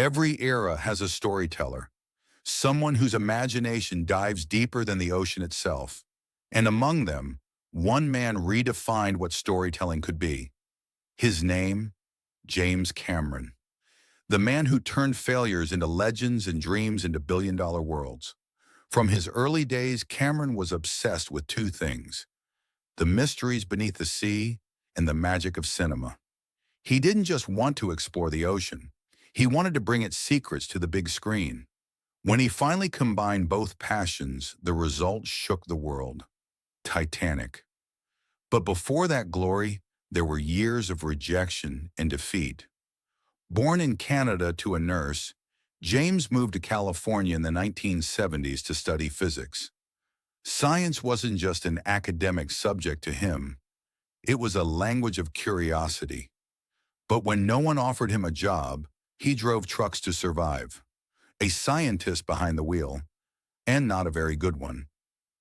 Every era has a storyteller, someone whose imagination dives deeper than the ocean itself. And among them, one man redefined what storytelling could be. His name, James Cameron, the man who turned failures into legends and dreams into billion-dollar worlds. From his early days, Cameron was obsessed with two things: the mysteries beneath the sea and the magic of cinema. He didn't just want to explore the ocean. He wanted to bring its secrets to the big screen. When he finally combined both passions, the result shook the world: Titanic. But before that glory, there were years of rejection and defeat. Born in Canada to a nurse, James moved to California in the 1970s to study physics. Science wasn't just an academic subject to him. It was a language of curiosity. But when no one offered him a job, he drove trucks to survive. A scientist behind the wheel, and not a very good one.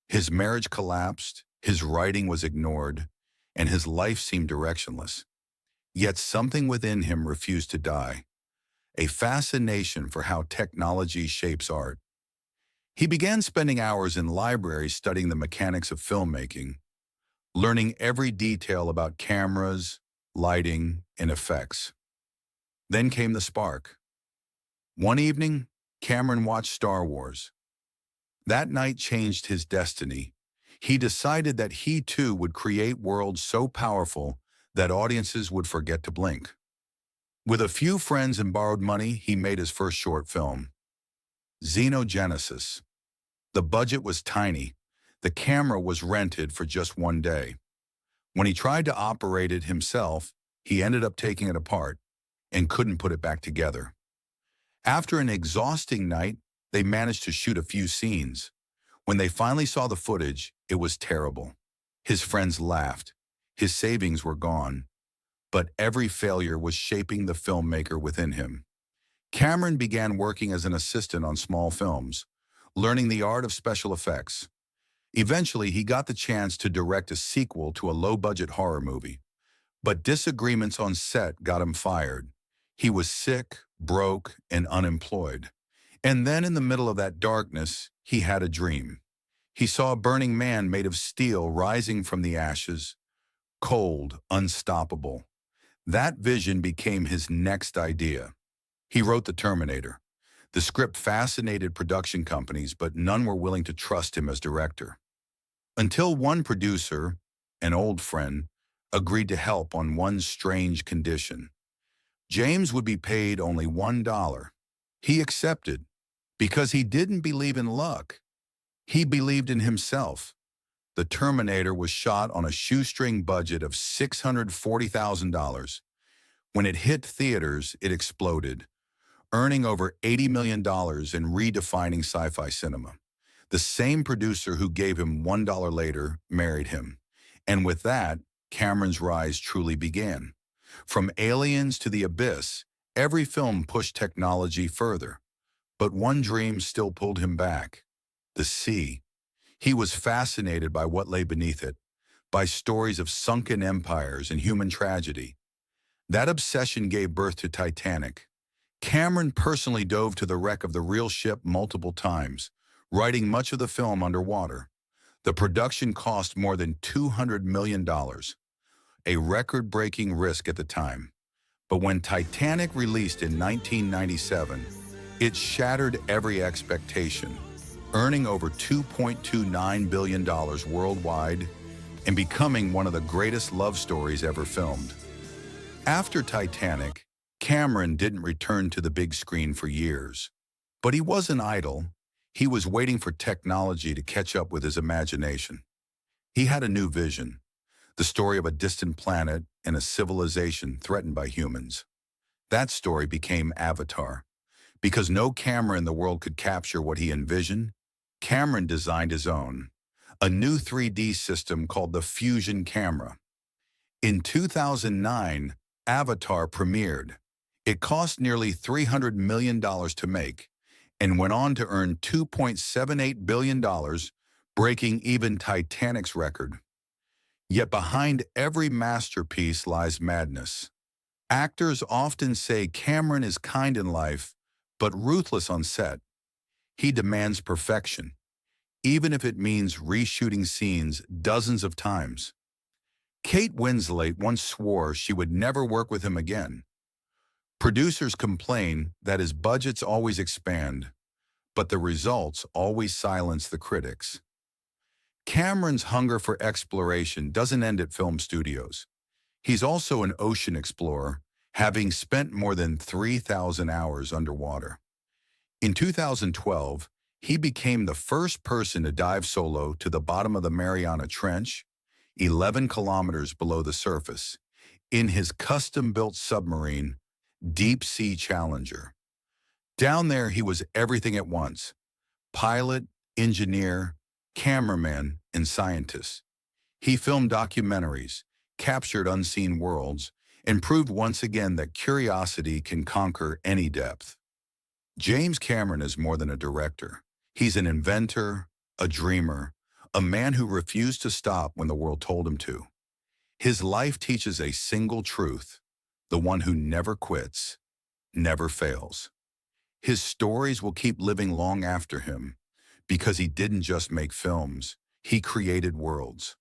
His marriage collapsed, his writing was ignored, and his life seemed directionless. Yet something within him refused to die, a fascination for how technology shapes art. He began spending hours in libraries studying the mechanics of filmmaking, learning every detail about cameras, lighting, and effects. Then came the spark. One evening, Cameron watched Star Wars. That night changed his destiny. He decided that he too would create worlds so powerful that audiences would forget to blink. With a few friends and borrowed money, he made his first short film, Xenogenesis. The budget was tiny. The camera was rented for just one day. When he tried to operate it himself, he ended up taking it apart and couldn't put it back together. After an exhausting night, they managed to shoot a few scenes. When they finally saw the footage, it was terrible. His friends laughed. His savings were gone. But every failure was shaping the filmmaker within him. Cameron began working as an assistant on small films, learning the art of special effects. Eventually, he got the chance to direct a sequel to a low-budget horror movie. But disagreements on set got him fired. He was sick, broke, and unemployed. And then in the middle of that darkness, he had a dream. He saw a burning man made of steel rising from the ashes, cold, unstoppable. That vision became his next idea. He wrote the Terminator. The script fascinated production companies, but none were willing to trust him as director. Until one producer, an old friend, agreed to help on one strange condition. James would be paid only $1. He accepted because he didn't believe in luck. He believed in himself. The Terminator was shot on a shoestring budget of $640,000. When it hit theaters, it exploded, earning over $80 million and redefining sci-fi cinema. The same producer who gave him $1 later married him. And with that, Cameron's rise truly began. From Aliens to The Abyss, every film pushed technology further. But one dream still pulled him back: the sea. He was fascinated by what lay beneath it, by stories of sunken empires and human tragedy. That obsession gave birth to Titanic. Cameron personally dove to the wreck of the real ship multiple times, writing much of the film underwater. The production cost more than $200 million, a record-breaking risk at the time. But when Titanic released in 1997, it shattered every expectation, earning over $2.29 billion worldwide and becoming one of the greatest love stories ever filmed. After Titanic, Cameron didn't return to the big screen for years. But he wasn't idle. He was waiting for technology to catch up with his imagination. He had a new vision: the story of a distant planet and a civilization threatened by humans. That story became Avatar. Because no camera in the world could capture what he envisioned, Cameron designed his own, a new 3D system called the Fusion camera. In 2009, Avatar premiered. It cost nearly $300 million to make and went on to earn $2.78 billion, breaking even Titanic's record. Yet behind every masterpiece lies madness. Actors often say Cameron is kind in life, but ruthless on set. He demands perfection, even if it means reshooting scenes dozens of times. Kate Winslet once swore she would never work with him again. Producers complain that his budgets always expand, but the results always silence the critics. Cameron's hunger for exploration doesn't end at film studios. He's also an ocean explorer, having spent more than 3,000 hours underwater. In 2012, he became the first person to dive solo to the bottom of the Mariana Trench, 11 kilometers below the surface, in his custom-built submarine, Deep Sea Challenger. Down there, he was everything at once: pilot, engineer, cameraman, and scientist. He filmed documentaries, captured unseen worlds, and proved once again that curiosity can conquer any depth. James Cameron is more than a director. He's an inventor, a dreamer, a man who refused to stop when the world told him to. His life teaches a single truth: the one who never quits, never fails. His stories will keep living long after him, because he didn't just make films, he created worlds.